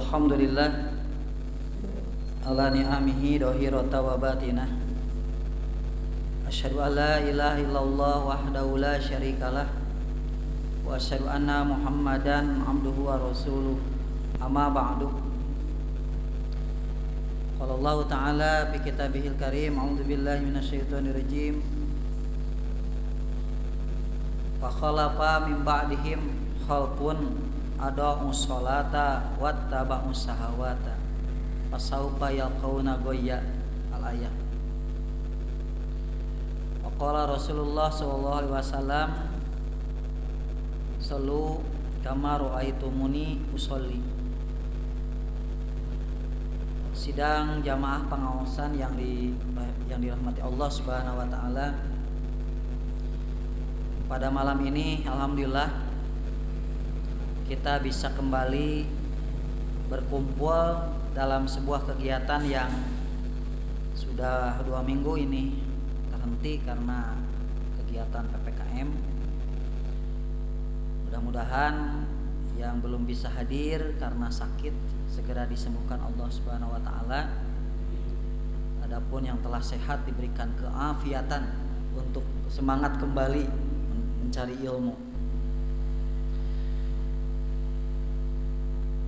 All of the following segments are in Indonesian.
Alhamdulillah ala ni'amihi dohirata wa batinah. Asyhadu an la ilaha illallah wahdahu la syarikalah wa asyhadu anna Muhammadan abduhu wa rasuluh. Amma ba'du. Qala Allah Ta'ala fi kitabihil karim, a'udzu billahi minasyaitonir rajim. Fa khalafa min ba'dihim khalqun ada'u sholata wattaba'u sahawata fasaufa yalqauna ghayya. Al-ayat. Wa qala Rasulullah sallallahu alaihi wasallam, sallu kama ra'aitumuni usolli. Sidang jamaah pengawasan yang dirahmati Allah Subhanahu wa taala. Pada malam ini alhamdulillah kita bisa kembali berkumpul dalam sebuah kegiatan yang sudah 2 minggu ini terhenti karena kegiatan PPKM. Mudah-mudahan yang belum bisa hadir karena sakit segera disembuhkan Allah Subhanahu wa taala. Adapun yang telah sehat diberikan keafiatan untuk semangat kembali mencari ilmu.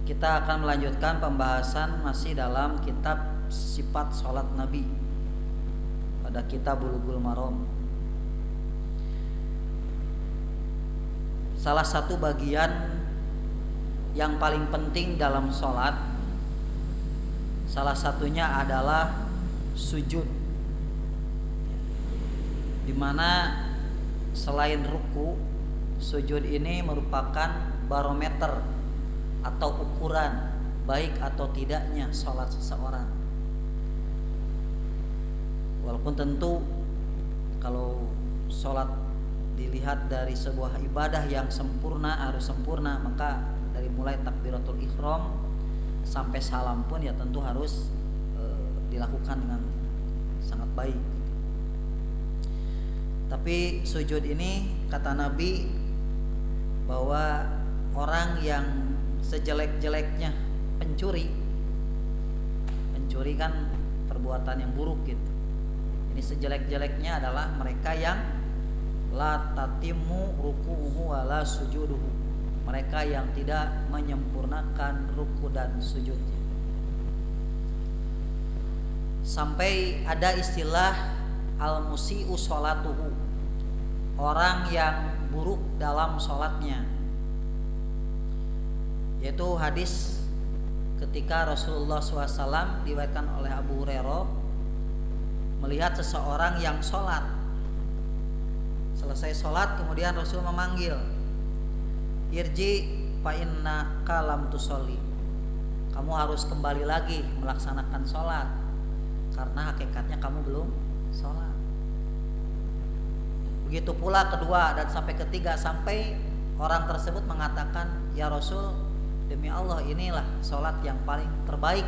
Kita akan melanjutkan pembahasan masih dalam kitab sifat sholat Nabi pada kitab Bulughul Maram. Salah satu bagian yang paling penting dalam sholat, salah satunya adalah sujud, dimana selain ruku, sujud ini merupakan barometer atau ukuran baik atau tidaknya sholat seseorang. Walaupun tentu kalau sholat dilihat dari sebuah ibadah yang sempurna, harus sempurna, maka dari mulai takbiratul ihram sampai salam pun ya tentu harus dilakukan dengan sangat baik. Tapi sujud ini kata Nabi bahwa orang yang sejelek-jeleknya pencuri kan perbuatan yang buruk gitu. Ini sejelek-jeleknya adalah mereka yang la tatimu ruku'uhu wa la sujuduhu. Mereka yang tidak menyempurnakan ruku dan sujudnya. Sampai ada istilah al-musi'u sholatuhu, orang yang buruk dalam sholatnya. Yaitu hadis ketika Rasulullah SAW diriwayatkan oleh Abu Hurairah melihat seseorang yang sholat. Selesai sholat kemudian Rasul memanggil, irji fa innaka lam tusolli, kamu harus kembali lagi melaksanakan sholat karena hakikatnya kamu belum sholat. Begitu pula kedua dan sampai ketiga, sampai orang tersebut mengatakan, ya Rasul, demi Allah inilah sholat yang paling terbaik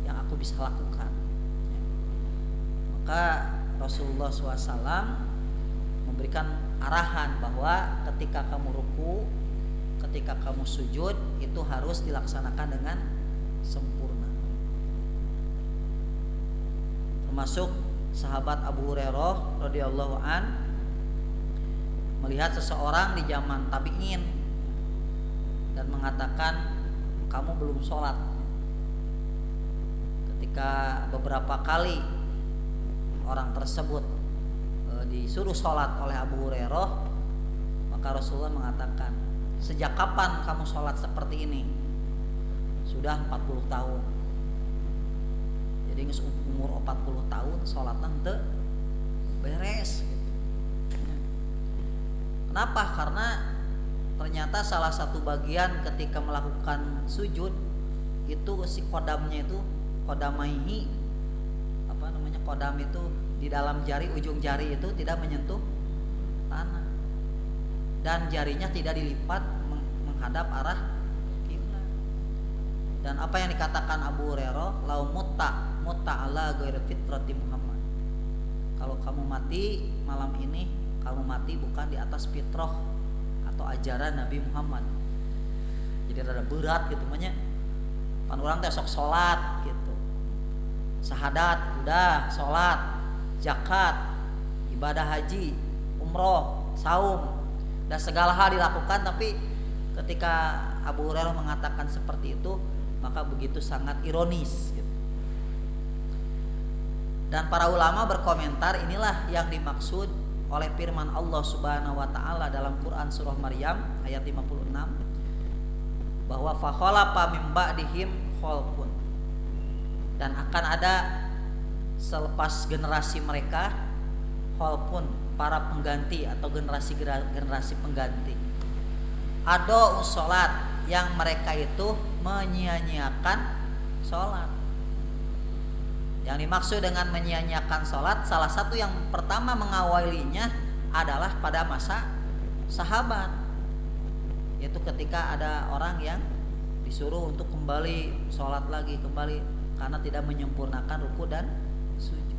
yang aku bisa lakukan. Maka Rasulullah SAW memberikan arahan bahwa ketika kamu ruku, ketika kamu sujud, itu harus dilaksanakan dengan sempurna. Termasuk sahabat Abu Hurairah radhiyallahu an melihat seseorang di zaman tabi'in dan mengatakan, kamu belum sholat. Ketika beberapa kali orang tersebut disuruh sholat oleh Abu Hurairah, maka Rasulullah mengatakan, sejak kapan kamu sholat seperti ini? Sudah 40 tahun. Jadi umur 40 tahun sholat nanti beres. Kenapa? Karena ternyata salah satu bagian ketika melakukan sujud itu si kodamnya itu, kodamaihi, kodam itu di dalam jari, ujung jari itu tidak menyentuh tanah dan jarinya tidak dilipat menghadap arah kiblat. Dan apa yang dikatakan Abu Hurairah, lau mutta ala ghairi fitrati Muhammad, kalau kamu mati malam ini, kamu mati bukan di atas fitrah atau ajaran Nabi Muhammad. Jadi rada berat gitu namanya. pan urang teh sok salat gitu, syahadat udah, salat, zakat, ibadah haji, umroh, saum, dan segala hal dilakukan. Tapi ketika Abu Hurairah mengatakan seperti itu, maka begitu sangat ironis gitu. Dan para ulama berkomentar, inilah yang dimaksud oleh firman Allah Subhanahu wa taala dalam Quran surah Maryam ayat 56, bahwa fa khalafa mim ba'dihim khalqun, dan akan ada selepas generasi mereka khalqun, para pengganti atau generasi pengganti. Ada sholat, yang mereka itu menyia-nyiakan sholat. Yang dimaksud dengan menyia-nyiakan sholat, salah satu yang pertama mengawalinya adalah pada masa sahabat, yaitu ketika ada orang yang disuruh untuk kembali sholat lagi, kembali karena tidak menyempurnakan ruku dan sujud.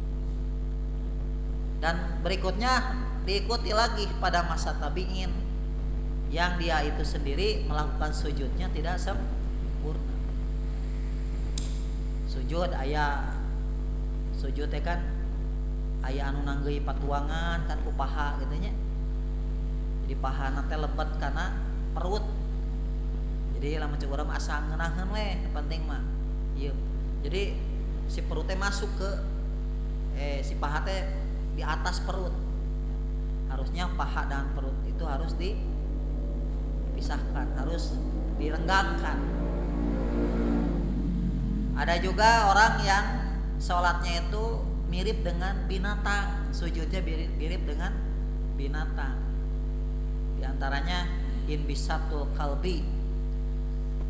Dan berikutnya diikuti lagi pada masa tabi'in, yang dia itu sendiri melakukan sujudnya tidak sempurna. Sujud aya sujud teh kan aya anu nanggeui patuangan kan ku paha gitu nya. Jadi pahana teh lebet karena perut. Jadi lamun cek urang asa ngeunaheun we, penting mah. Ieu. Jadi si perut teh masuk ke si paha teh di atas perut. Harusnya paha dan perut itu harus dipisahkan, harus direnggangkan. Ada juga orang yang sholatnya itu mirip dengan binatang, sujudnya mirip dengan binatang. Di antaranya inbisatul kalbi,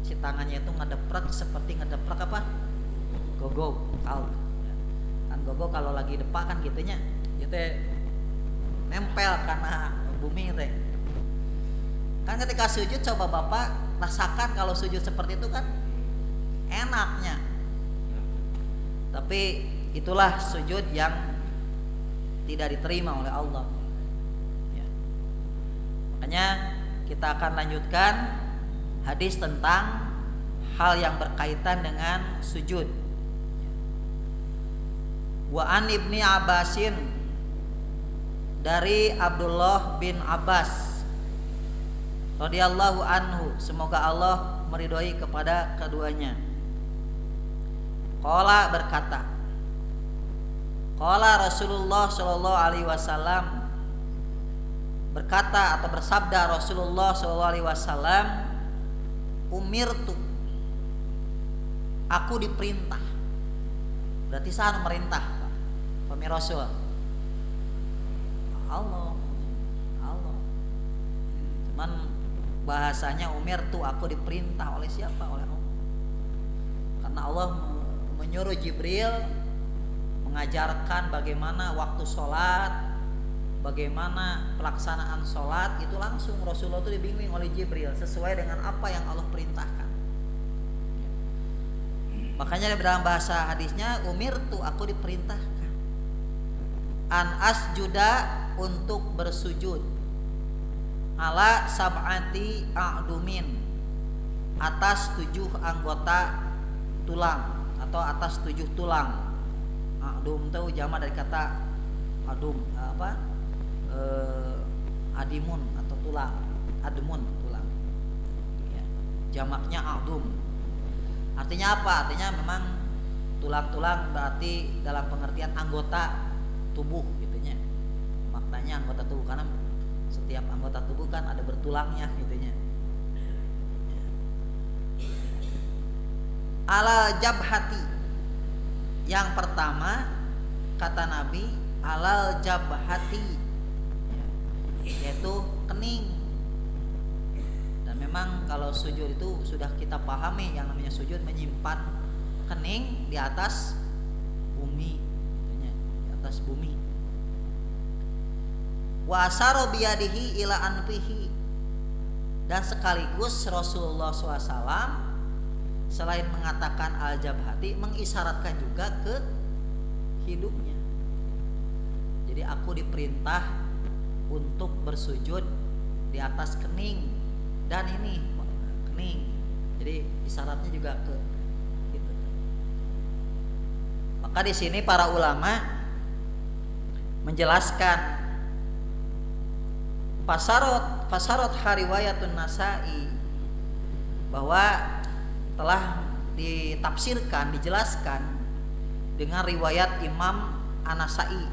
si tangannya itu ngedeprek seperti ngedeprek apa? Gogo kalb. Kan gogo kalau lagi depak kan gitunya, gitu nempel karena bumi teh. Kan ketika sujud coba Bapak rasakan kalau sujud seperti itu kan enaknya. Tapi itulah sujud yang tidak diterima oleh Allah. Ya. Makanya kita akan lanjutkan hadis tentang hal yang berkaitan dengan sujud. Wa an Ibni Abbasin, dari Abdullah bin Abbas radhiyallahu anhu, semoga Allah meridhoi kepada keduanya. Qala berkata, qala Rasulullah sallallahu alaihi wasallam, berkata atau bersabda Rasulullah sallallahu alaihi wasallam, umirtu, aku diperintah. Berarti sana merintah, Pak Rasul. Allah. Cuman bahasanya umirtu, aku diperintah oleh siapa? Oleh Allah. Karena Allah menyuruh Jibril mengajarkan bagaimana waktu sholat, bagaimana pelaksanaan sholat, itu langsung Rasulullah itu dibimbing oleh Jibril sesuai dengan apa yang Allah perintahkan. Makanya dalam bahasa hadisnya umirtu, aku diperintahkan an asjuda, untuk bersujud ala sab'ati a'dumin, atas 7 anggota tulang atau atas 7 tulang. A'dum itu jamak dari kata adum, adimun atau tulang, admun tulang ya, jamaknya a'dum. Artinya apa? Artinya memang tulang-tulang berarti dalam pengertian anggota tubuh gitunya. Maknanya anggota tubuh, karena setiap anggota tubuh kan ada bertulangnya gitunya. Ala jabhati, yang pertama kata Nabi alal jabhati, yaitu kening. Dan memang kalau sujud itu sudah kita pahami, yang namanya sujud menyimpan kening di atas bumi, di atas bumi. Wa asaro biyadihi ila anfihi, dan sekaligus Rasulullah SAW selain mengatakan al-jabhati mengisyaratkan juga ke hidungnya. Jadi aku diperintah untuk bersujud di atas kening, dan ini kening. Jadi isyaratnya juga ke Maka di sini para ulama menjelaskan fasarot hariwayatun Nasa'i, bahwa telah ditafsirkan, dijelaskan dengan riwayat Imam An-Nasa'i.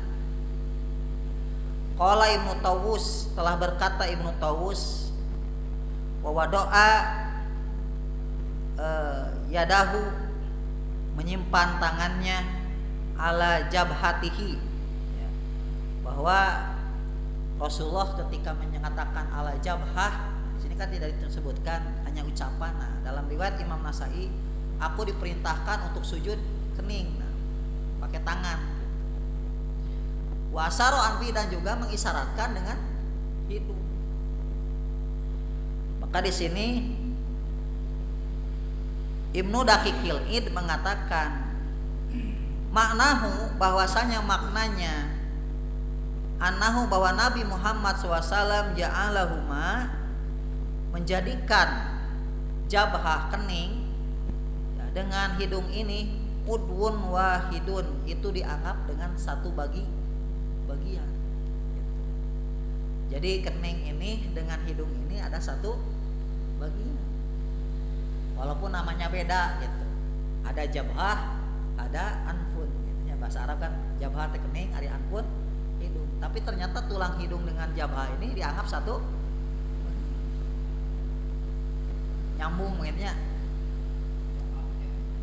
Qala Ibnu Tawus, telah berkata Ibnu Tawus, wa wadoa yadahu, menyimpan tangannya, ala jabhatihi, ya, bahwa Rasulullah ketika menyatakan ala jabhah, di sini kan tidak disebutkan, hanya ucapan. Nah, dalam riwayat Imam Nasa'i, aku diperintahkan untuk sujud kening, nah, pakai tangan. Wasaro anfi, dan juga mengisyaratkan dengan hidung. Maka di sini Ibnu Daqiqil Id mengatakan maknahu, bahwasanya maknanya, annahu, bahwa Nabi Muhammad SAW ja'alahuma, menjadikan jabhah kening, ya, dengan hidung ini, udwun wahidun, itu dianggap dengan satu bagian. Jadi kening ini dengan hidung ini ada satu bagian, walaupun namanya beda gitu. Ada jabhah, ada anfun gitu. Ya, bahasa Arab kan jabhah teh kening, ari anfun hidung. Tapi ternyata tulang hidung dengan jabhah ini dianggap satu, nyambung mungkinnya.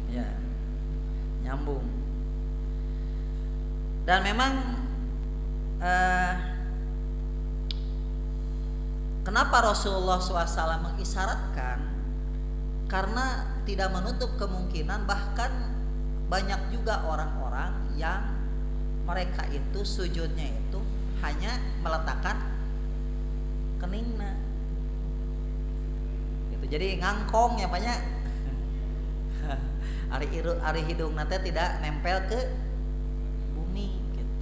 Ya, nyambung. Dan memang kenapa Rasulullah SAW mengisyaratkan? Karena tidak menutup kemungkinan, bahkan banyak juga orang-orang yang mereka itu sujudnya itu hanya meletakkan keningna gitu. Jadi ngangkong ya banyak. Ari hidung nanti tidak nempel ke bumi gitu.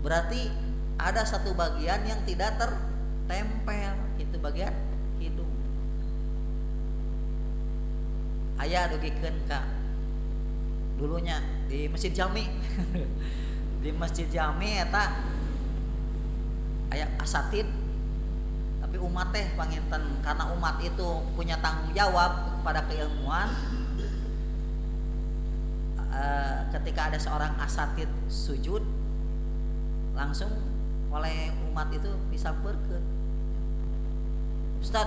Berarti ada satu bagian yang tidak tertempel, itu bagian hidung. Aya dugikeun ka dulunya di Masjid Jami. Di Masjid Jami eta aya asatid, tapi umat teh panginten, karena umat itu punya tanggung jawab kepada keilmuan. Ketika ada seorang asatid sujud, langsung oleh umat itu disampeurkeun, Ustad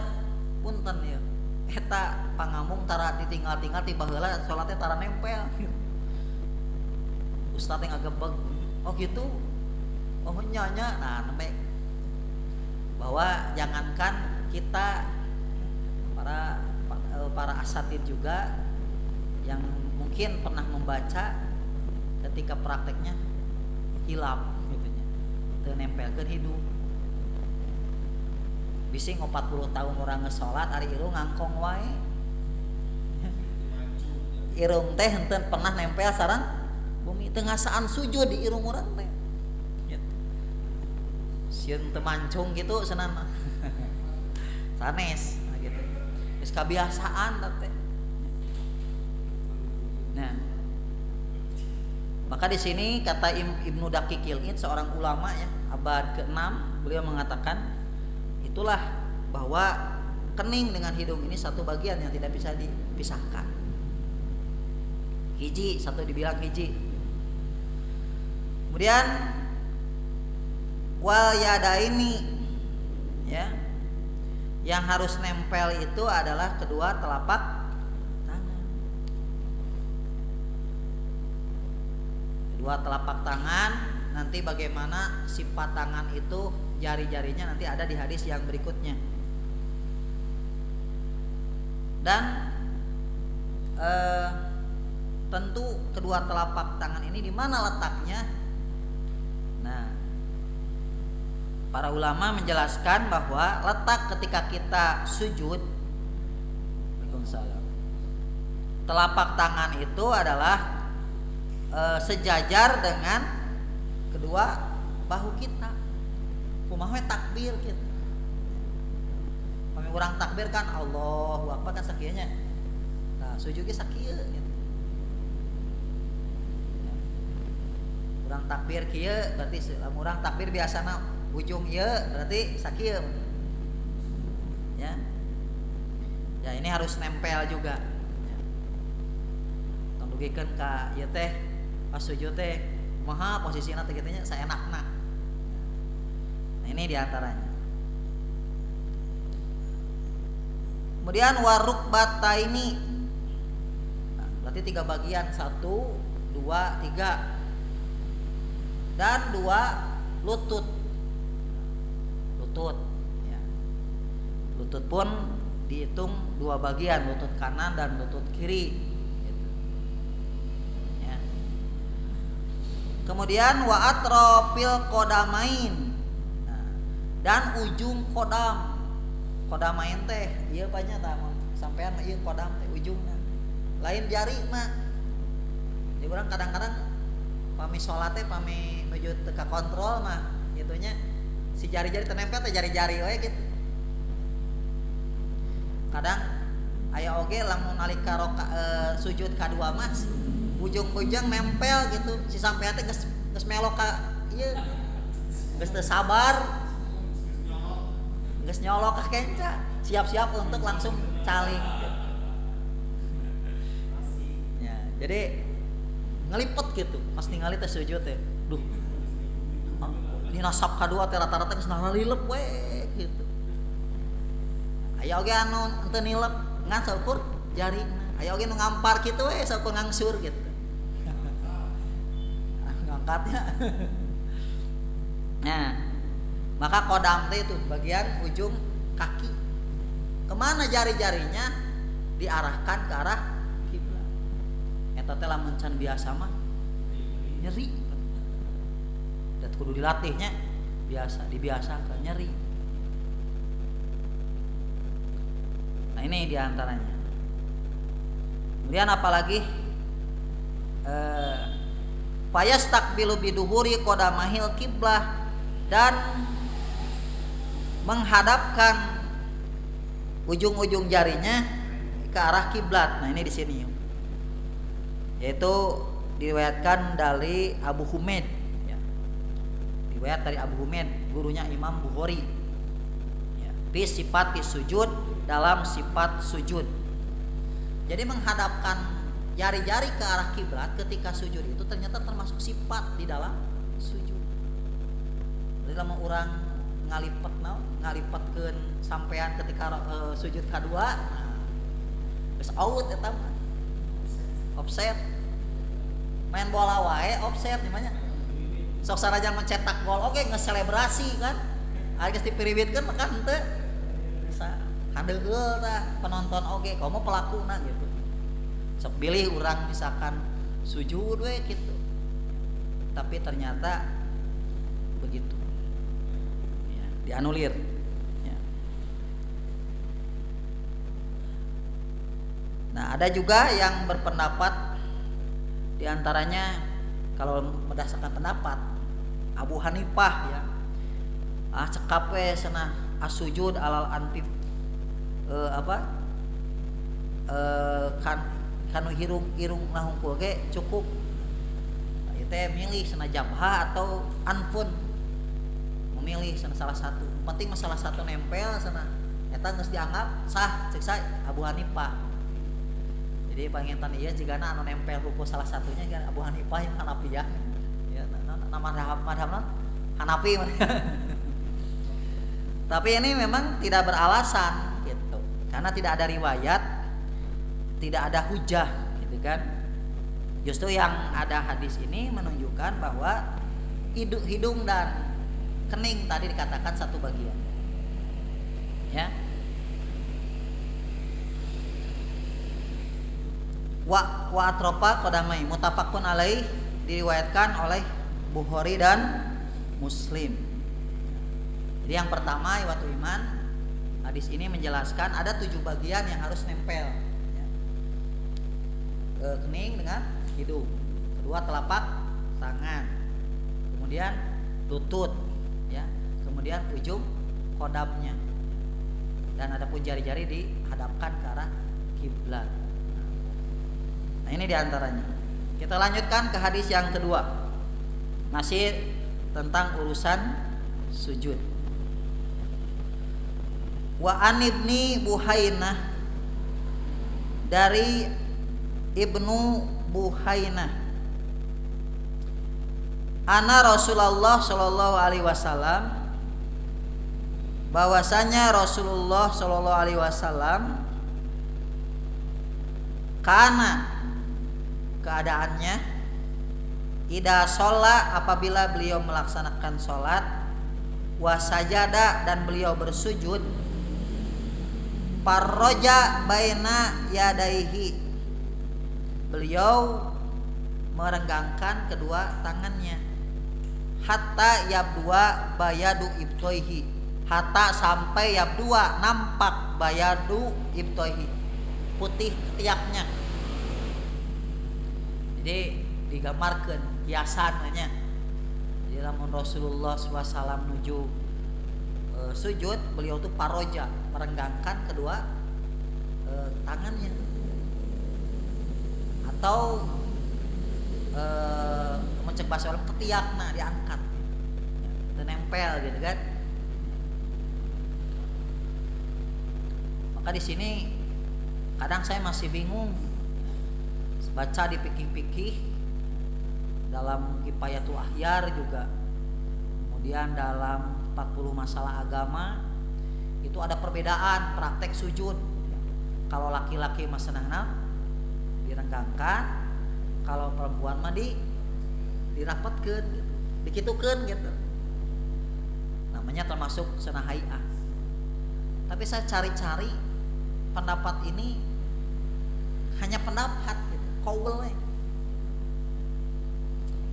punten ya, eta pangamung tara ditinggal-tinggal tiba heula salatnya tara nempel. Ustad yang agebeg, oh gitu, oh nyanya. Nah, nembe bahwa jangankan kita, para asatid juga yang mungkin pernah membaca, ketika prakteknya hilap gitu nya, teu nempelkeun hidung. Bising 40 tahun orang ngesolat, ari irung ngangkong wae. Irung teh henteu pernah nempel sareng bumi, teu ngasaan sujud di irung urang teh. Sieun teu mancung gitu senan. Sanes gitu. Geus kabiasaan teh. Nah, maka di sini kata Ibnu Daqiqil Id, seorang ulama ya, abad ke-6, beliau mengatakan itulah bahwa kening dengan hidung ini satu bagian yang tidak bisa dipisahkan. Hiji, satu dibilang hiji. Kemudian wal yadaini, ya, yang harus nempel itu adalah kedua telapak tangan. Kedua telapak tangan, nanti bagaimana sifat tangan itu, jari-jarinya nanti ada di hadis yang berikutnya. Dan tentu kedua telapak tangan ini di mana letaknya? Nah, para ulama menjelaskan bahwa letak ketika kita sujud, Waalaikumsalam, telapak tangan itu adalah sejajar dengan kedua bahu kita. Kumaha takbir gitu. Pami urang takbir kan Allahu Akbar kan sakieunya. Nah, sujud ge sakieu gitu. urang takbir kieu berarti urang takbir biasana ujung ieu berarti sakieu ya. Ya ini harus nempel juga ya. Tong dugikeun ka ieu teh pas sujud teh kumaha posisina teh kitu nya saenakna. Nah ini diantaranya. Kemudian warukbataini, nah, berarti 3 bagian 1, 2, 3 dan 2 lutut ya. Lutut pun dihitung 2 bagian, lutut kanan dan lutut kiri gitu. Ya. Kemudian wa atrofil kodamain, nah, dan ujung kodamain teh ieu banyak tah sampean ieu kodam teh ujungna lain jari mah. Jadi urang kadang-kadang pami salat teh pami nuju teu ka kontrol mah gitunya si jari-jari teu nempel teh jari-jari we gitu. Kadang aya oge lamun nalika sujud kadua mah ujung-ujung nempel gitu si sampean teh geus melo ka ieu geus teu sabar geus nyolok ka kenca siap-siap untuk langsung caling gitu. Ya, jadi ngelipet gitu pas ningali teh sujud teh duh dina sap kadua teh rata-rata geus nalilep we gitu. Aya oge anu teu nilep ngan saukur jari, aya oge nu ngampar kitu we saukur ngangsur gitu. Ngangkatnya. Nah, maka kodam teh itu bagian ujung kaki. Kemana jari-jarinya diarahkan ke arah kiblat. Eta teh lamun can biasa mah nyeri. Dan kudu dilatihnya dibiasakan nyeri. Nah ini diantaranya. Kemudian apalagi fayastakbilu biduhuri qodamahil kiblah, dan menghadapkan ujung-ujung jarinya ke arah kiblat. Nah ini di sini yaitu diriwayatkan dari Abu Humaid ya. Riwayat dari Abu Humaid gurunya Imam Bukhari ya. Fi sifat sujud, dalam sifat sujud. Jadi menghadapkan jari-jari ke arah kiblat ketika sujud itu ternyata termasuk sifat di dalam sujud. Jadi lama orang ngalipetkeun sampean ketika sujud kadua, nah, geus out eta mah. Offset. Main bola wae offset namanya. Sok sarajan mencetak gol oke ngeselebrasi kan. Ari geus dipiriwitkeun mah kan henteu. Handeul tah penonton oge, kamu pelakuna gitu. Sok pilih urang misalkan sujud we gitu. Tapi ternyata begitu. Ya, dianulir. Ya. Nah, ada juga yang berpendapat diantaranya kalau berdasarkan pendapat Abu Hanifah ya. Cekap we cenah asujud alal antif kanu irung nahungkul ge cukup. Ieu teh milih cenah jabha atau anfun. Memilih cenah salah satu. Penting masalah satu nempel cenah eta geus dianggap sah cek sa Abu Hanifah. Jadi pangintan ieu jigana anu nempel ruku salah satunya kan Abu Hanifah yang Hanafiyah. Ya nama madhabna Hanafi. Tapi ini memang tidak beralasan gitu. Karena tidak ada riwayat, tidak ada hujah gitu kan. Justru yang ada hadis ini menunjukkan bahwa hidung dan kening tadi dikatakan satu bagian. Ya. Wa atropa qadamai mutafaqun alaih, diriwayatkan oleh Bukhari dan Muslim. Jadi yang pertama iwatu iman, hadis ini menjelaskan ada 7 bagian yang harus nempel ya. Kening dengan hidung, kedua telapak tangan, kemudian lutut ya, kemudian ujung kodamnya, dan ada pun jari-jari dihadapkan ke arah kiblat. Nah ini diantaranya. Kita lanjutkan ke hadis yang kedua. Masih tentang urusan sujud. Wa an ibni Buhainah, dari Ibnu Buhainah, ana Rasulullah sallallahu alaihi wasallam, bahwasanya Rasulullah sallallahu alaihi wasallam kana, keadaannya, ida sholat, apabila beliau melaksanakan sholat, wasajada, dan beliau bersujud, parroja baina yadaihi, beliau merenggangkan kedua tangannya, hatta yabdua bayadu ibtoihi, hatta sampai yabdua nampak bayadu ibtoihi, putih ketiaknya. Jadi digambarkan kiasannya. Jadi lamun Rasulullah SAW menuju sujud, beliau tuh paroja, merenggangkan kedua tangannya, atau mencek bahasa orang ketiakna diangkat, dan nempel gitu kan. Maka di sini kadang saya masih bingung baca di fikih-fikih, dalam Kifayatul Ahyar juga, kemudian dalam 40 masalah agama itu ada perbedaan praktek sujud. Kalau laki-laki mah senangna direnggangkan, kalau perempuan mah dirapatkeun gitu, dikitukeun gitu. Namanya termasuk sunah hayah. Tapi saya cari-cari pendapat ini hanya pendapat gitu, kaulnya.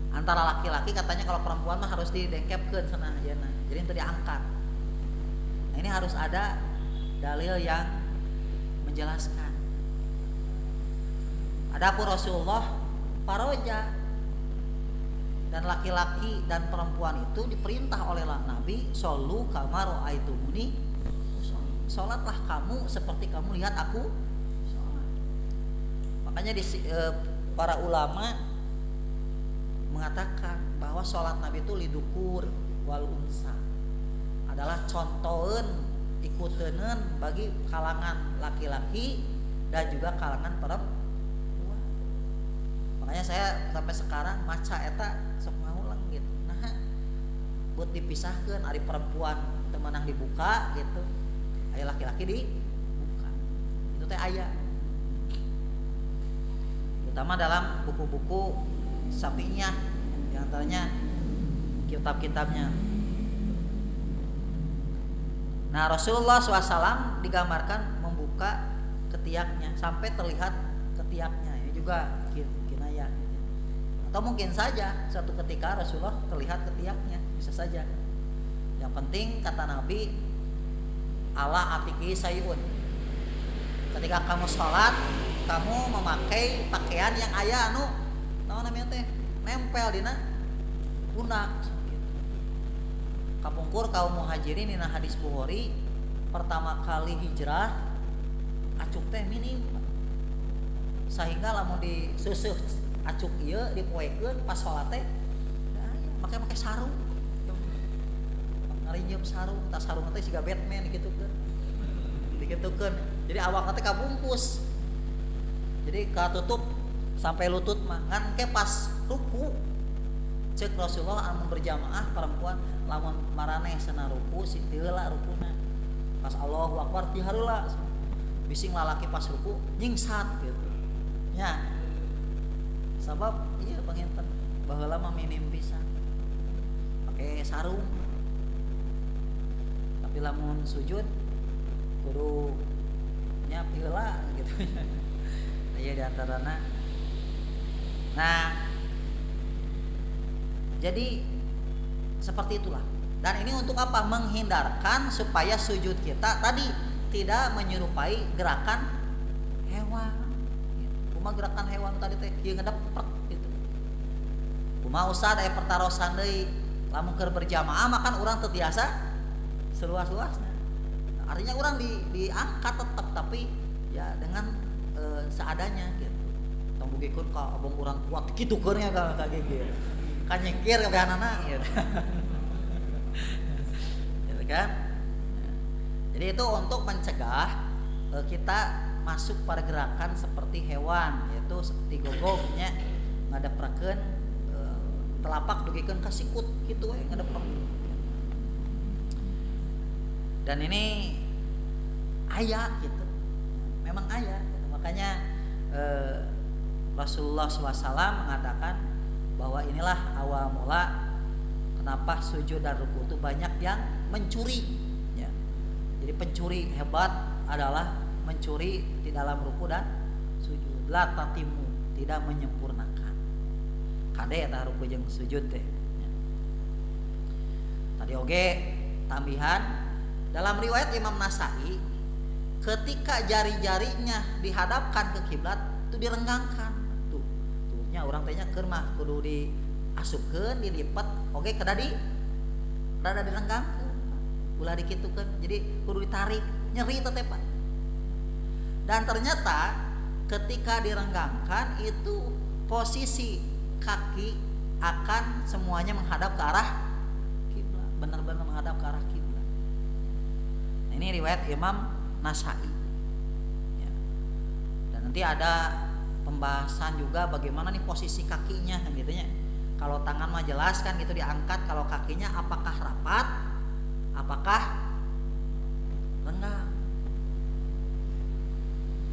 Antara laki-laki katanya kalau perempuan mah harus didengkepkeun cenah ayeuna. Jadi itu diangkat. Nah, ini harus ada dalil yang menjelaskan. Adapun Rasulullah paroja, dan laki-laki dan perempuan itu diperintah oleh Nabi, shollu kama ra'aitumuni, sholatlah kamu seperti kamu lihat aku sholat. Makanya para ulama mengatakan bahwa sholat Nabi itu lidukur wal unsa, adalah contohen ikuteun bagi kalangan laki-laki dan juga kalangan perempuan. Makanya saya sampai sekarang maca eta sok ngaulang gitu. Nah, buat dipisahkan, ari perempuan temenang dibuka gitu, aya laki-laki dibuka. Itu teh aya. Terutama dalam buku-buku Syafi'iyah, di antaranya kitab-kitabnya. Nah, Rasulullah SAW digambarkan membuka ketiaknya sampai terlihat ketiaknya. Ini juga kinayah. Atau mungkin saja suatu ketika Rasulullah terlihat ketiaknya, bisa saja. Yang penting kata Nabi, ala atiki sayun. Ketika kamu sholat, kamu memakai pakaian yang aya anu namanya teh nempel dina pundak. Kapungkur kaum muhajirin dina hadis Bukhari, pertama kali hijrah acuk teh minim, sehingga lamun disuseuh acuk ieu dipoekeun pas sholat teh make sarung, ngarinjeup sarung, tas sarung teh siga Batman dikitukeun. Jadi awak teh kabungkus, jadi katutup sampai lutut mah, ngan ke pas ruku. Cek Rasulullah anu berjamaah perempuan, lamun maraneh sana ruku si heula rukuna, pas Allahu Akbar ti hareula, bising lalaki pas ruku nyingsat gitu nya. Sabab iya panginten baheula mah minim pisan pakai sarung, tapi lamun sujud kudu nya heula gitu. Aya di antarana. Nah, jadi seperti itulah. Dan ini untuk apa? Menghindarkan supaya sujud kita tadi tidak menyerupai gerakan hewan. Cuma gerakan hewan tadi teh kieu ngedepet gitu. Kumaha usah aya pertarosan deui, lamun keur berjamaah makan urang teu tiasa seluas-luasna. Artinya urang diangkat tetap, tapi ya dengan seadanya gitu. Tong bugikeun ka abang urang kuat kitu keurnya ka gitu. kan nyingkir ke behanana gitu. Gitu kan? Jadi itu untuk mencegah kita masuk pada gerakan seperti hewan, yaitu seperti gogognya ngadeprakeun telapak dugikeun ka sikut kitu we ngadeprek. Dan ini aya gitu. Memang aya gitu. Makanya Rasulullah SAW mengatakan bahwa inilah awal mula kenapa sujud dan ruku itu banyak yang mencuri ya. Jadi pencuri hebat adalah mencuri di dalam ruku dan sujud. La tatimu, tidak menyempurnakan. Kade eta ruku jeung sujud teh. Ya. Tadi oge tambihan dalam riwayat Imam Nasai ketika jari-jarinya dihadapkan ke kiblat itu direnggangkan. Tuhnya orang tanya keur mah kudu diasupkeun, dilipat oge kada rada direnggangkeun. Ulah dikitukeun. Jadi kudu ditarik, nyeri teh Pak. Dan ternyata ketika direnggangkan itu posisi kaki akan semuanya menghadap ke arah kiblat, benar-benar menghadap ke arah kiblat. Nah, ini riwayat Imam Nasai. Ya. Dan nanti ada pembahasan juga bagaimana nih posisi kakinya, gitu ya. Kalau tangan mah jelas kan gitu diangkat, kalau kakinya apakah rapat, apakah renggang.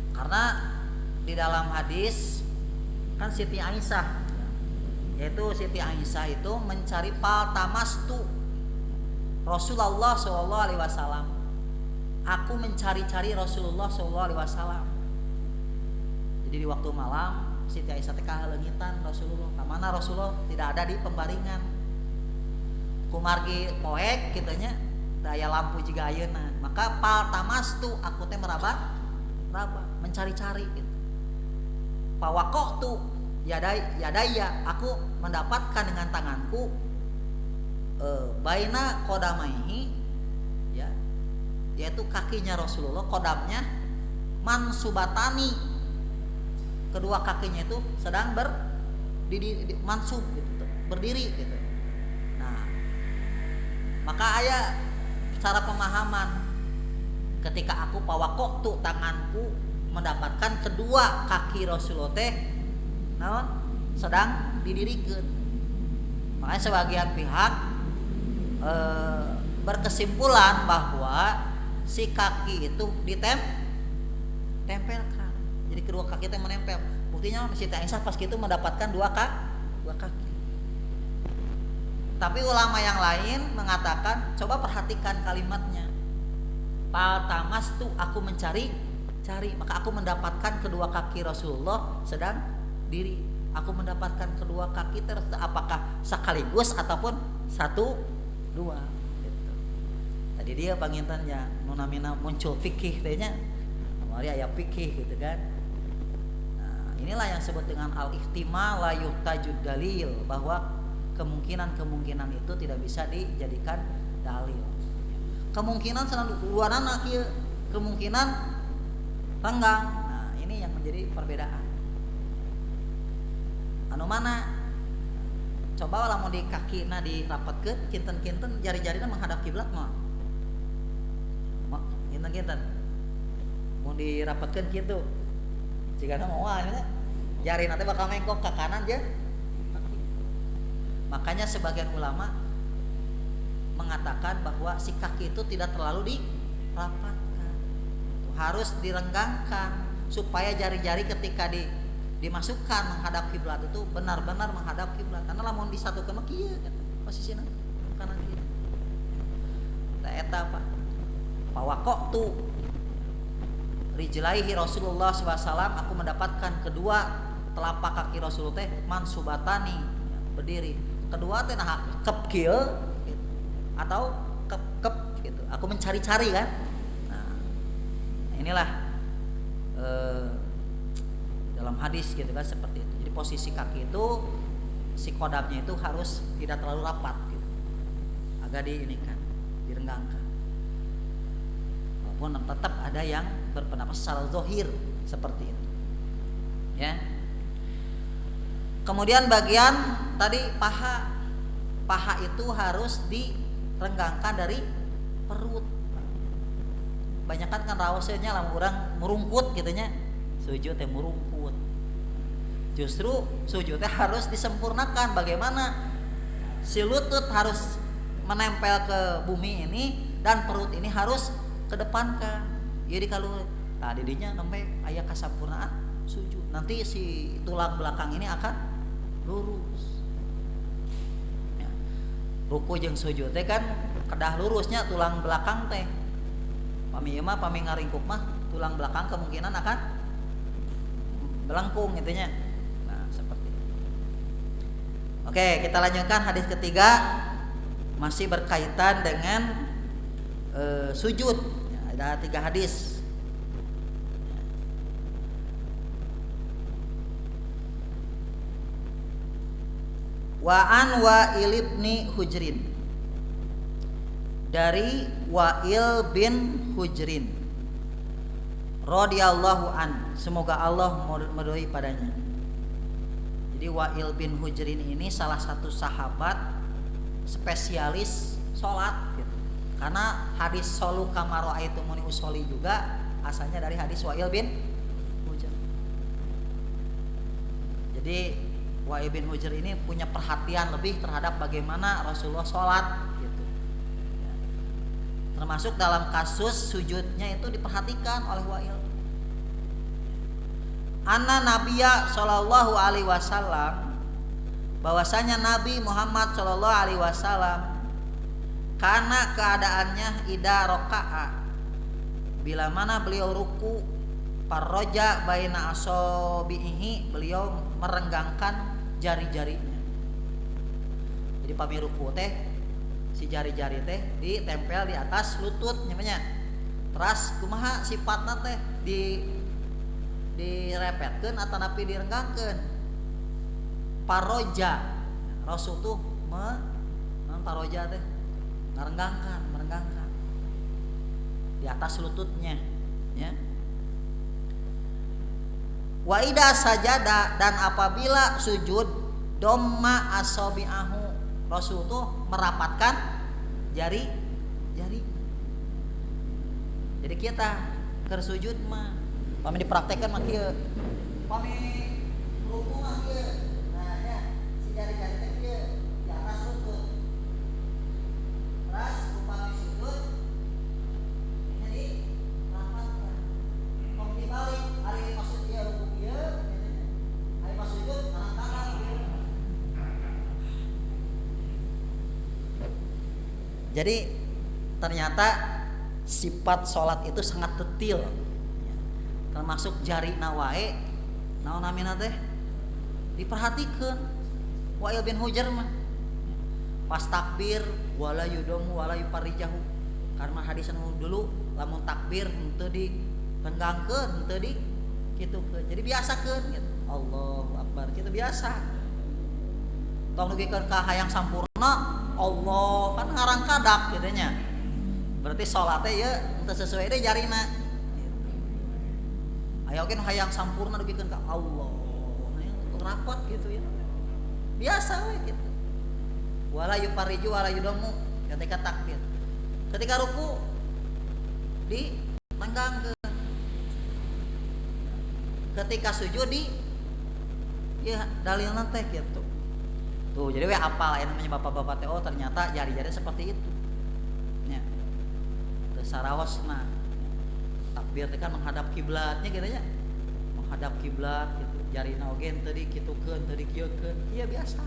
Karena di dalam hadis kan Siti Aisyah, yaitu Siti Aisyah itu mencari paltamastu Rasulullah SAW. Aku mencari-cari Rasulullah SAW. Jadi di waktu malam Siti Aisyah teh kahalengitan Rasulullah. Kamana Rasulullah tidak ada di pembaringan. Kumargi poek kitanya daya lampu jiga ayeuna. Maka paltamastu aku teh meraba mencari-cari gitu. Pawaqtu yadaya aku mendapatkan dengan tanganku baina qodamaihi ya, yaitu kakinya Rasulullah, kodamnya mansubatani, kedua kakinya itu sedang mansub gitu, berdiri gitu. Nah, maka aya cara pemahaman ketika aku pawaqtu tanganku mendapatkan kedua kaki Rasulullah teh naon sedang didirikan. Makanya sebagian pihak berkesimpulan bahwa si kaki itu ditempelkan. Jadi kedua kaki itu menempel. Buktinya Siti Aisyah pas gitu mendapatkan dua kaki. Tapi ulama yang lain mengatakan, coba perhatikan kalimatnya. Paltamastu aku mencari, maka aku mendapatkan kedua kaki Rasulullah sedang diri. Aku mendapatkan kedua kaki apakah sekaligus ataupun satu dua gitu. Tadi dia pangintannya nunamina muncul fikih tehnya. Mari aya fikih gitu kan. Nah, inilah yang disebut dengan al-ihtimal la yuhtajud dalil, bahwa kemungkinan itu tidak bisa dijadikan dalil. Kemungkinan selalu luarana kieu, kemungkinan renggang. Nah, ini yang menjadi perbedaan. Anu mana? Coba lamun di kakina dirapatkeun, kinten-kinten jari-jarina menghadap kiblat mah. Kinten-kinten. Mun dirapatkeun kitu. Jigana moal nya jarina teh bakal mengkok ka kanan je. Makanya sebagian ulama mengatakan bahwa si kaki itu tidak terlalu dirapatkan, harus direnggangkan supaya jari-jari ketika dimasukkan menghadap kiblat itu benar-benar menghadap kiblat. Karena lamun disatukeun mah kieu posisina kanan kiri. Tah eta apa? Pawaqtu rijlaihi Rasulullah SAW, aku mendapatkan kedua telapak kaki Rasul teh mansubatani, berdiri. Kedua teh nah kep kieu gitu. Atau kep gitu. Aku mencari-cari kan. Nah, inilah dalam hadis gitu kan seperti itu. Jadi posisi kaki itu si kodamnya itu harus tidak terlalu rapat gitu. Agak direnggangkan. Walaupun tetap ada yang berpendapat secara zahir seperti itu. Ya. Kemudian bagian tadi paha itu harus direnggangkan dari perut. Banyakan kan rawasnya lama orang merungkut gitunya, sujud teh merungkut. Justru sujudnya harus disempurnakan. Bagaimana si lutut harus menempel ke bumi ini dan perut ini harus kedepankan. Jadi kalau tadi dinya sampai aya kasempurnaan sujud, nanti si tulang belakang ini akan lurus. Ya. Ruku jeung sujud teh kan kedah lurusnya tulang belakang teh. Pami mah pami ngaringkuk mah tulang belakang kemungkinan akan melengkung gitunya. Nah, seperti itu. Oke, kita lanjutkan hadis ketiga, masih berkaitan dengan sujud. Ya, ada 3 hadis. Wa an Wa'il ibni Hujrin, dari Wa'il bin Hujrin radhiyallahu an, semoga Allah meridhai padanya. Jadi Wa'il bin Hujrin ini salah satu sahabat spesialis sholat gitu. Karena hadis solu kamaro aitu muni usoli juga asalnya dari hadis Wa'il bin Hujr. Jadi Wa'il bin Hujr ini punya perhatian lebih terhadap bagaimana Rasulullah sholat gitu. Termasuk dalam kasus sujudnya itu diperhatikan oleh Wa'il. Anna Nabiya sallallahu alaihi wasallam, bahwasanya Nabi Muhammad sallallahu alaihi wasallam, karena keadaannya ida roka'a, bila mana beliau ruku, parroja baina asobihi, beliau merenggangkan jari-jarinya. Jadi pami ruku teh si jari-jari teh ditempel di atas lutut namanya. Terus kumaha sifatna teh direpetkeun atau napi direnggangkeun. Paroja, Rasul tuh paroja teh merenggangkan di atas lututnya, ya. Wa ida sajada, dan apabila sujud, domma asobi'ahu, Rasul tuh merapatkan jari. Jadi kita keur sujud mah pami dipraktekkan mah kieu. Pami ruku mah kieu. Nah, ya, si jari-jari teh kieu di atas lutut. Terus upami sujud jadi rapatkan. Pami dibalik, ari maksud dia ruku kieu, ari pas sujud tangan kieu. Jadi ternyata sifat sholat itu sangat detil, termasuk jari nawae naon namina teh diperhatikan. Wa'il bin Hujr mah pas takbir wala yudomu wala yuparijahu, karena hadis anu dulu lamun takbir henteu direnggangkeun, henteu di kitukeun, jadi biasakeun gitu. Allahu akbar kitu biasa. Tong nugikeun ka hayang sampurna Allah kan ngarang kadak gitu nya. Berarti sholatnya ya entah sesuai deh jarina. Ayo kan hayang sampurna dibikeun ka Allah. Rapat gitu ya. Biasa we gitu. Wala yupariju wala yudamu ketika takbir. Ketika ruku di lenggangkeun. Ketika sujud di ya dalilna teh gitu. Tuh, jadi we hafal ya namanya bapak-bapak teh, oh ternyata jari-jari seperti itu. Ya. Sarawasna takbir teh kan menghadap kiblatnya gitu ya, menghadap kiblat gitu, jarina oge teu dikitukeun teu dikieukeun, iya biasa.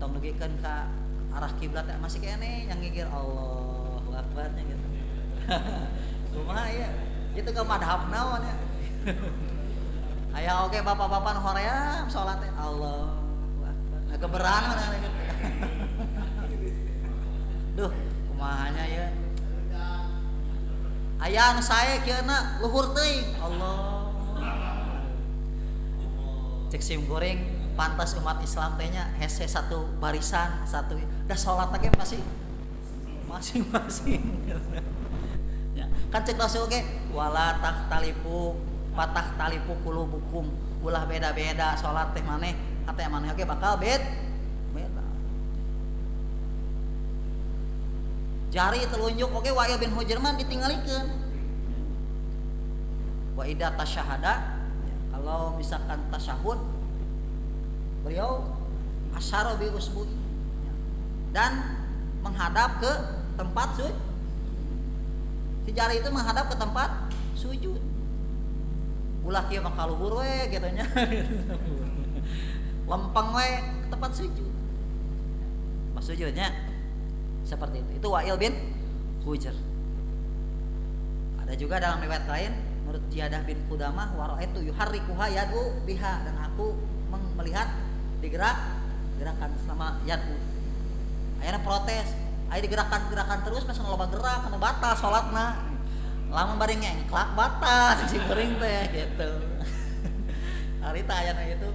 Tong nugikeun ka arah kiblat masih keneh yang ngigir Allahu Akbar nya gitu. Kumaha ya? Itu ka madhab naon ya. Aya oge bapak-bapak nu hoream salat teh Allahu Akbar. Geberan mana gitu. Duh, kumahanya ya. Aya anu sae kieuna luhur teuing. Allah. Cek sim goreng pantas umat Islam teh nya hese satu barisan, satu da salat teh masih masing-masing. Ya, kan cek Rasul ge wala tahtalifu patah talipu kulubukum, ulah beda-beda salat teh maneh ate maneh oge bakal beda. Jari telunjuk oge Wa'il bin Hujr mah ditinggalikeun. Wa idza tasyahada, kalau misalkan tasyahud beliau asyara bi usbu'i dan menghadap ke tempat sujud. Si jari itu menghadap ke tempat sujud. Ulah kieu mah kaluhur we gitu nya. Lempeng we ke tempat sujud. Pas sujudnya seperti itu. Itu Wa'il bin Hujr. Ada juga dalam riwayat lain menurut Jiyadah bin Qudamah wa ra'aitu yuharrikuha yad'u biha, dan aku melihat gerakan selama yad'u. Ayeuna protes, aya digerakkan terus pas loba gerak kana batal salatna. Lamun bari ngengklak batal sing kuring teh gitu. Harita ayana itu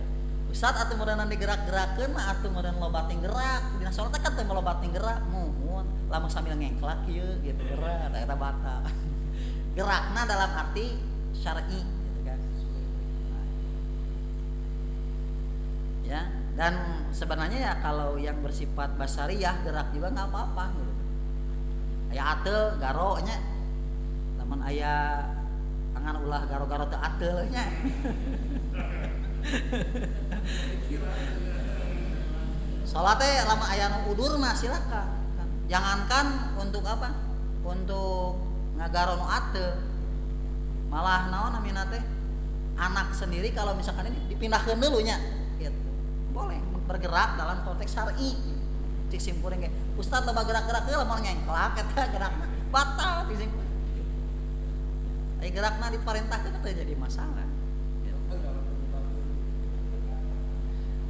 Ustaz atuh meureunna digerak-gerakeun mah atuh meureun loba ting gerak. Dina salat kan teh loba ting gerak, muhun lamun sambil ngengklak kieu gitu gerak eta batal. Gerakna dalam arti syar'i gitu kan. Ya, dan sebenarnya ya kalau yang bersifat basariyah gerak juga enggak apa-apa gitu. Aya ateul garo nya. Lamun aya angan ulah garo-garo teu ateul nya. Salat teh lamun aya nu udur mah silakan. Jangankan untuk apa? Untuk ngagaro nu ateul. Malah naon namina teh? Anak sendiri kalau misalkan ini dipindahkeun deulu nya gitu. Boleh bergerak dalam konteks syar'i. Cik simpuring ge, Ustaz loba gerak-gerak heula lamun ngengklak eta gerakna batal cik simpuring. Ai gerakna diparentahkeun teh jadi masalah.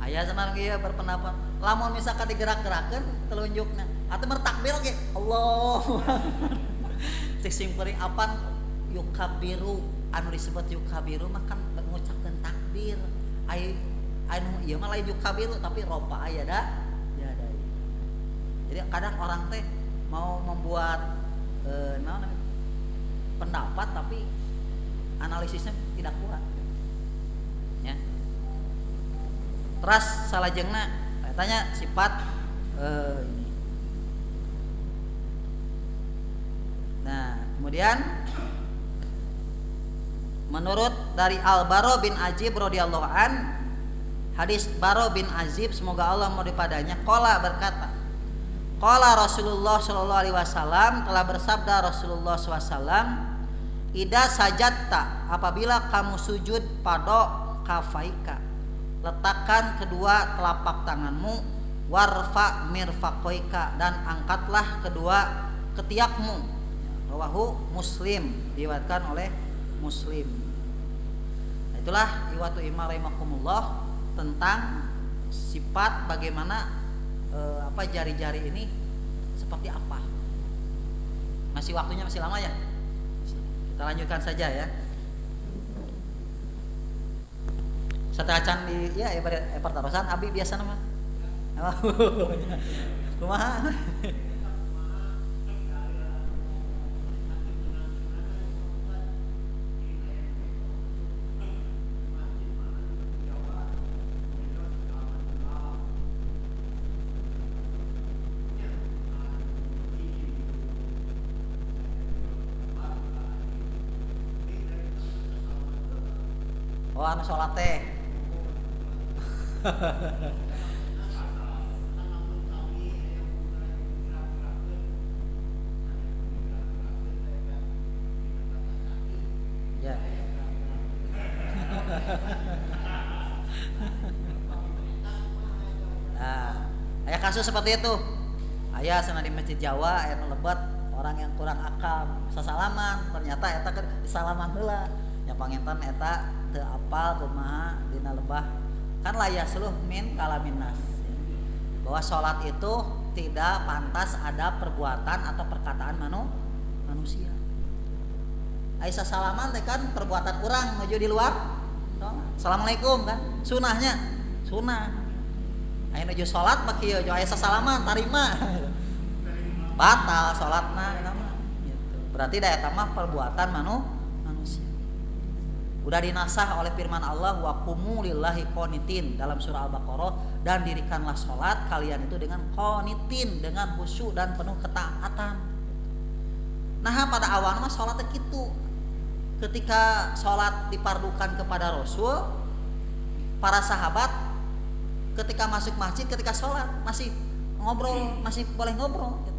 Aya cenah kieu berpendapat lamun misalkan digerak-gerakeun telunjukna atuh bertakbir oge Allahu Akbar. Cek simpuring apan yukabiru anu disebut yukabiru mah kan mengucapkeun takbir. Anu ieu mah lain yukabiru tapi ropa aya da ya da. Jadi kadang orang teh mau membuat naon pendapat tapi analisisnya tidak kuat. Ya. Teras salajengna tanya sifat ini. Nah, kemudian menurut dari Al-Bara bin Azib radhiyallahu an, hadis Bara bin Azib semoga Allah meridhai padanya, qala berkata, qala Rasulullah sallallahu alaihi wasallam, telah bersabda Rasulullah SAW, ida sajatta, apabila kamu sujud pada kafaika, letakkan kedua telapak tanganmu, warfa mirfaqoika, dan angkatlah kedua ketiakmu. Rawahu Muslim, diriwayatkan oleh Muslim. Itulah iwatu imam rahimakumullah tentang sifat bagaimana jari-jari ini seperti apa. Masih waktunya masih lama ya. Kita lanjutkan saja ya. Setelah can di ya pertarusan abi biasa nama. Kumaha? Oh anu sholat teh. Ya. Nah, aya kasus seperti itu. Aya sana di Masjid Jawa aya nu lebat orang yang kurang akal sasalaman, ternyata eta keur disalaman heula. Nya panginten eta teu apal kumaha dina lebah kan layasluh min kalamin nas, bahwa sholat itu tidak pantas ada perbuatan atau perkataan manusia. Aisyah salaman teh kan perbuatan kurang menuju di luar. Assalamualaikum kan sunahnya sunah. Aya nuju sholat mah kieu jo Aisyah salaman tarima batal sholatna gitu. Berarti da eta mah perbuatan manusia. Udah dinasah oleh firman Allah wa qumu lillahi qanitin dalam surah Al-Baqarah, dan dirikanlah sholat kalian itu dengan qanitin, dengan khusyuk dan penuh ketaatan. Nah pada awal mah sholatnya gitu. Ketika sholat dipardukan kepada Rasul, para sahabat ketika masuk masjid, ketika sholat masih ngobrol, masih boleh ngobrol gitu.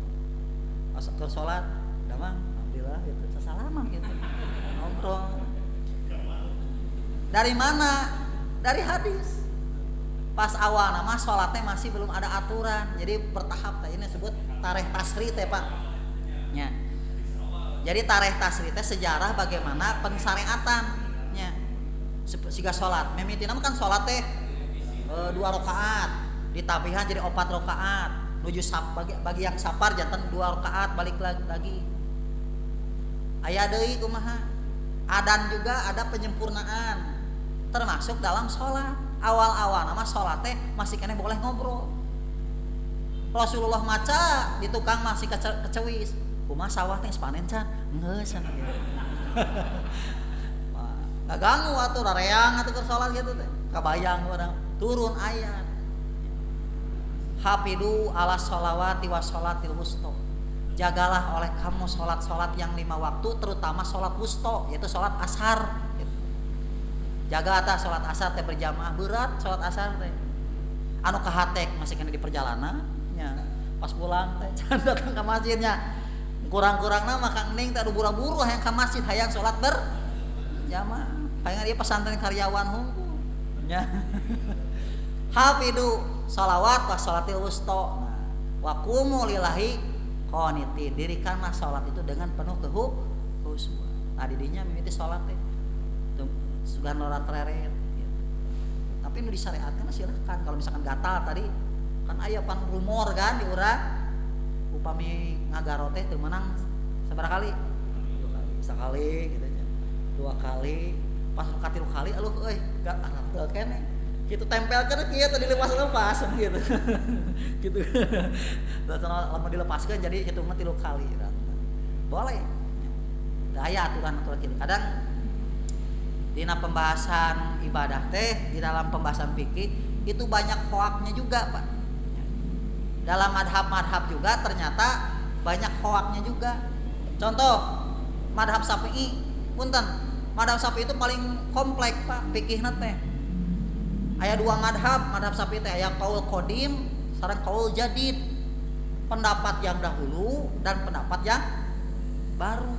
Pas ke sholat, damang, alhamdulillah gitu, sesalaman gitu, ngobrol. Dari mana? Dari hadis. Pas awal nama sholatnya masih belum ada aturan, jadi bertahap. Ini disebut tarikh tasri teh Pak. Ya. Jadi tarikh tasri teh sejarah bagaimana pensyariatannya. Siga sholat, mimitina kan sholat teh 2 rakaat, ditabihan jadi 4 rakaat. Nuju bagi yang sapar jantan 2 rakaat balik lagi. Aya deui kumaha? Adan juga ada penyempurnaan. Termasuk dalam sholat awal-awal nama sholat teh masih kena boleh ngobrol. Rasulullah maca di tukang masih kecewis kumaha sawah teh panen can geus cenah gitu. Nggak ganggu atuh rareang atuh keur sholat gitu teh kabayang urang turun ayat hafidu ala sholawati wa sholatil wusta, jagalah oleh kamu sholat-sholat yang 5 waktu, terutama sholat wusta yaitu sholat ashar. Jaga atas sholat asar teh berjamaah, berat sholat asar teh anu kahatek masih kena di perjalanan nya, pas pulang teh can datang ke masjidnya kurang-kurangna mah Kang Ning teh buru-buru hayang ka masjid hayang sholat berjamaah, hayang dia pesantren karyawan hungkul nya. Hafidu sholawat wa sholatil wusta, nah, wa qumu lillahi qanitin, dirikanlah sholat itu dengan penuh kekhusyuan. Nah didinya mimiti sholat teh sudah norat reret gitu. Tapi nu disyariatkan silahkan. Kalau misalkan gatal tadi kan aya pan rumor kan di urang upami ngagaro teh teu meunang sabaraha kali? 2 kali. Sakali gitu nya. 2 kali, pas nu katilu kali aluh euy gak teu keneh. Kitu tempelkeun kieu teh dilepas-lepas gitu. Gitu. Da lamun dilepaskeun jadi hitungna 3 kali. Boleh. Da aya aturan-aturan kitu. Kadang dina pembahasan ibadah teh, di dalam pembahasan fikih itu banyak hoaknya juga Pak. Dalam madhab-madhab juga ternyata banyak hoaknya juga. Contoh madhab Syafi'i, punten, madhab Syafi'i itu paling kompleks Pak fikihna teh. Aya 2 madhab Syafi'i teh, aya qaul qadim sareng qaul jadid, pendapat yang dahulu dan pendapat yang baru.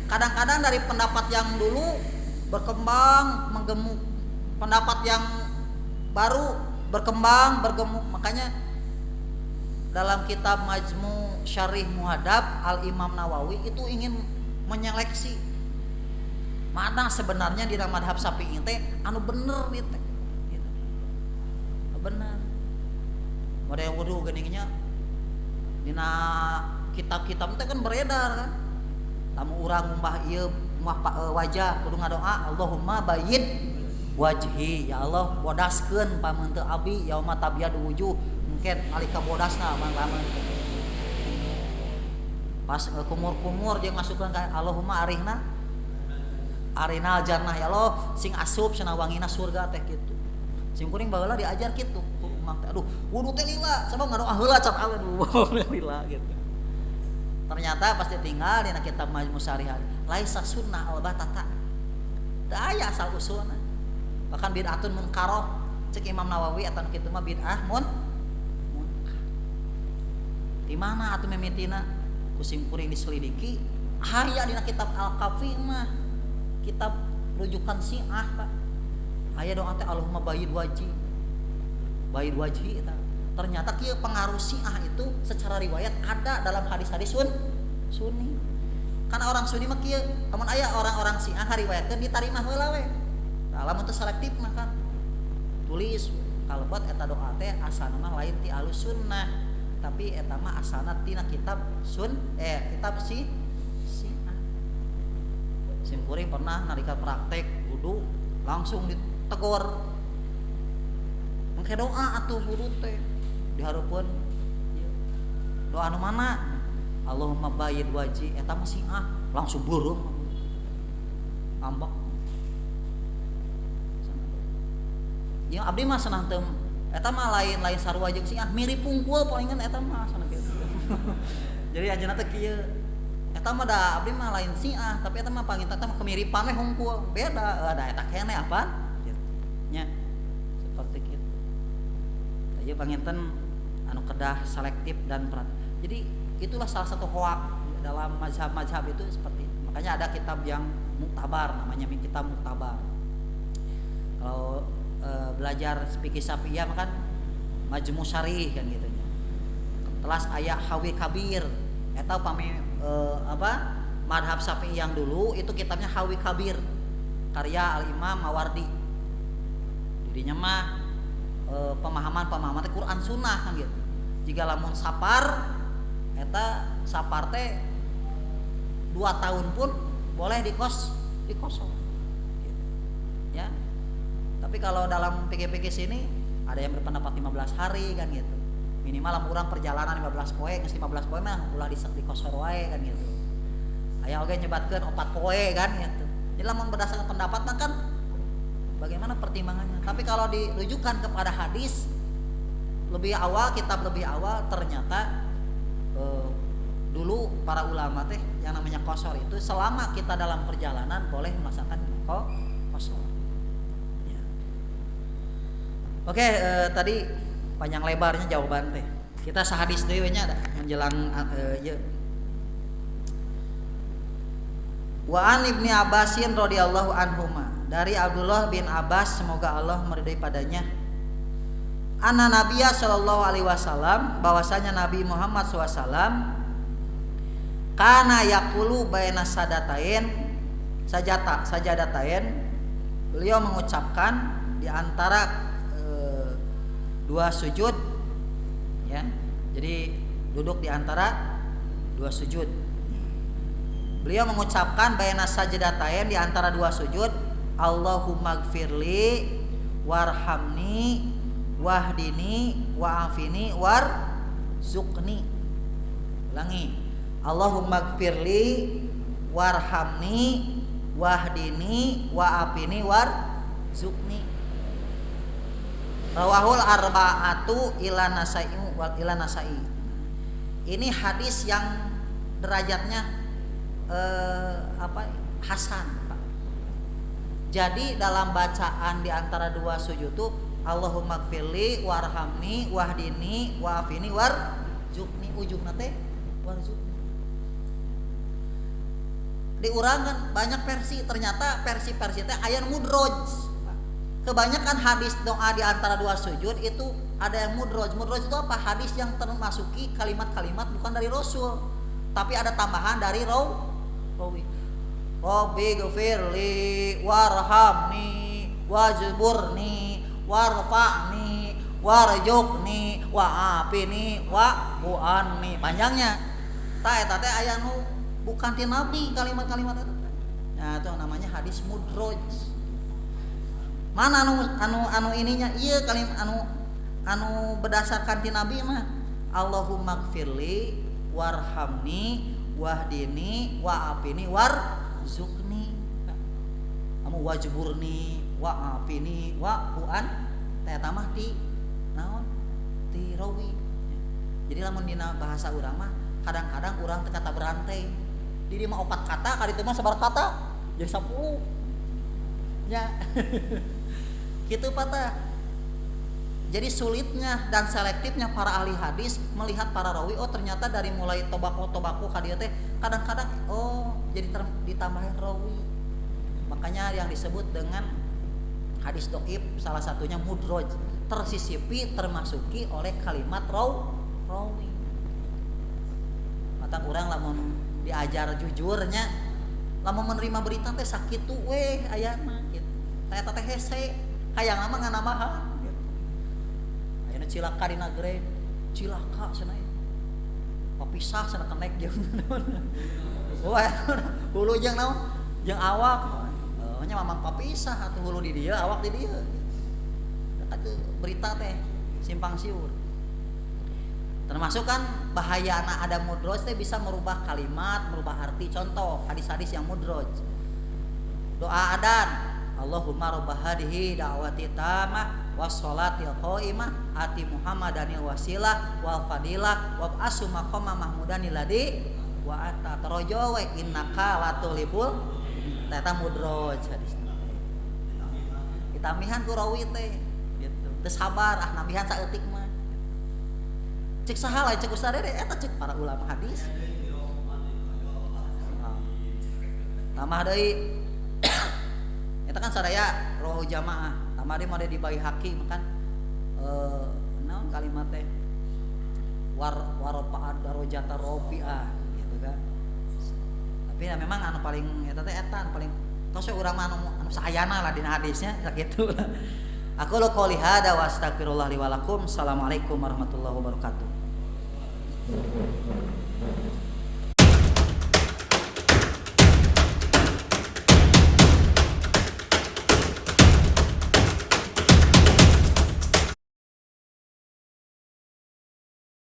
Kadang-kadang dari pendapat yang dulu berkembang menggemuk, pendapat yang baru berkembang bergemuk. Makanya dalam kitab Majmu' Syarih Muhadzab Al-Imam Nawawi itu ingin menyeleksi mana sebenarnya di dalam madhab Syafi'i teh anu bener gitu. Bener. Model wudu geningnya dina kitab-kitab teh kan beredar kan. Lamun urang ngumbah ieu wajah kudu ngadoa Allahumma bayyid wajhi, ya Allah bodaskeun pamun teu abi yauma tabyadu wujuh, mungkin alika bodasna manglamun pas kumur-kumur dia masukkeun ka Allahumma arinal jannah, ya Allah sing asup cenah wangina surga teh kitu. Sim kuring baheula diajar kitu ku umang teh, aduh wudu teh lila sabab ngadoa heula can aduh lila gitu. Ternyata pasti tinggal di kitab Majmu' Syarih laisa sunnah al-batata, teu aya asal usulna. Bahkan bid'atun munkaroh cek Imam Nawawi atan kitu mah bid'ah munkar. Di mana atuh mimitina kusim kuring diselidiki aya dina kitab Al-Kafi mah, kitab rujukan Syiah Pak. Aya doa teh Allahumma bayyid wajhi. Bayyid wajhi eta. Ternyata kieu pengaruh Syiah itu secara riwayat ada dalam hadis-hadis Sunni. Karena orang Sunni mah kieu, amun aya orang-orang Syiah ngariwayatkeun ditarima heula we. Lamun teu selektif mah kan tulis kalebet eta doa teh asalna mah lain ti Ahlus Sunnah, tapi eta mah asalna tina kitab kitab Syiah. Sim kuring pernah nalika praktek wudu langsung ditegur. Mangke doa atuh wudu teh dihareupeun doa anu mana Allahumma bayyid wajhi eta mah Syiah langsung burung ngambek. Yang abdi mah senang tem eta mah lain sarua jeung sing mirip pungkul palingan eta mah sana kieu. Jadi ajeuna teh kieu. Eta mah da abdi mah lain siah, tapi eta mah panginten eta mah kemiripan we hungkul. Beda, da eta keneh apaan? Gitu. Nya seperti kitu. Ieu panginten anu kedah selektif dan perat. Jadi itulah salah satu hoak dalam mazhab-mazhab itu seperti itu. Makanya ada kitab yang muktabar namanya kitab muktabar. Kalau belajar fikih Syafi'iyah kan Majmu' Syarih kan gitu nya. Telas aya Hawi Kabir eta upami madhab Syafi'i yang dulu itu kitabnya Hawi Kabir karya Al-Imam Mawardi. Jadinya mah pemahaman Quran Sunnah kan gitu. Jika lamun sapar eta sapar teh 2 tahun pun boleh dikosong gitu. Ya. Tapi kalau dalam PG-PG sini ada yang berpendapat 15 hari kan gitu. Minimal lamun urang perjalanan 15 poe, geus 15 poe mah ulah dikosor wae kan gitu. Aya oge nyebatkeun 4 poe kan gitu. Jadi lamun berdasarkan pendapat mah kan bagaimana pertimbangannya. Tapi kalau dirujukan kepada hadis kitab lebih awal ternyata dulu para ulama teh yang namanya qasar itu selama kita dalam perjalanan boleh melaksanakan qasar. Ya. Oke, tadi panjang lebarnya jawaban teh. Kita sahadis deui nya menjelang ieu. Wa an Ibnu Abbasin radhiyallahu anhuma, dari Abdullah bin Abbas semoga Allah meridai padanya. Anna Nabiyya sallallahu alaihi wasallam, bahwasanya Nabi Muhammad SAW kana yaqulu baina sajadatain, beliau mengucapkan di antara dua sujud ya. Jadi duduk di antara dua sujud. Beliau mengucapkan baina sajadatain di antara dua sujud, Allahumma gfirli warhamni wahdini wa'afini warzuqni. Ulangi. Allahumma gfirli warhamni wahdini wa'afini warzuqni. Rawahul arba'atu ila nasai. Ini hadis yang derajatnya hasan, Pak. Jadi dalam bacaan di antara dua sujud itu Allahumma gfirli warhamni wahdini wa'afini warzuqni, ujungna teh warzuqni. Diurangkan banyak versi, ternyata versi-versi teh aya mudroj. Kebanyakan hadis doa di antara dua sujud itu ada yang mudroj. Mudroj itu apa? Hadis yang termasuki kalimat-kalimat bukan dari Rasul, tapi ada tambahan dari rawi. Rabbi gfirli warhamni wajburni warfa'ni warjuqni wa'afini wa'fu'anni. Panjangnya eta teh aya nu bukan ti Nabi kalimat-kalimat itu. Nah, itu namanya hadis mudroj. Mana anu ininya? Iya kalimat anu berdasarkan ti Nabi mah Allahumma gfirli warhamni wahdini wa'afini warzuqni. Kamu wajburni wa'afini wa'fu'an teh tamah ti naon? Ti rawi. Jadi lamun dina bahasa urang mah kadang-kadang urang teh kata berantai. Di mah 4 kata, kali itu mah sabar kata jadi 10. Ya. Gitu patah. Jadi sulitnya dan selektifnya para ahli hadis melihat para rawi, oh ternyata dari mulai tobako kadieu teh kadang-kadang jadi ditambahin rawi. Makanya yang disebut dengan hadis dhaif salah satunya mudroj, tersisipi termasuki oleh kalimat rawi. Mata urang lamun diajar jujurnya, lamun menerima berita teh sakitu weh ayana gitu. Eta teh hese, hayang mah nganamahan gitu. Ayeuna cilaka dina grade, cilaka cenah. Papisah cenah kenek jeung naon. Wah, hulu jeung naon? Jeung awak. Nya mamang papisah atuh hulu di dieu, awak di dieu. Eta berita teh simpang siur. Termasuk kan bahayana ada mudroj teh bisa merubah kalimat, merubah arti. Contoh hadis-hadis yang mudroj. doa adan Allahumma rabb hadhihi da'wati tamah wassalatil qaimah ati Muhammadanil wasilah wal fadilah wa ba'su maqama mahmudanil ladzi wa anta taraja wa innaka latulibul eta mudroj hadisna ditamihan ku rawi teh gitu teu sabar namihan saeutik mah cek saha lain cek ustad eta cek para ulama hadis tambah deui eta kan sadaya roh jamaah tambah deui mode dibagi haki makan naon kalimat teh warfa'ad darajata rafi'ah gitu kan tapi ya memang anu paling eta teh eta paling tos urang mah anu saayana lah dina hadisnya sakitu aku lo qouli hada wa astagfirullah li wa lakum. Assalamualaikum warahmatullahi wabarakatuh.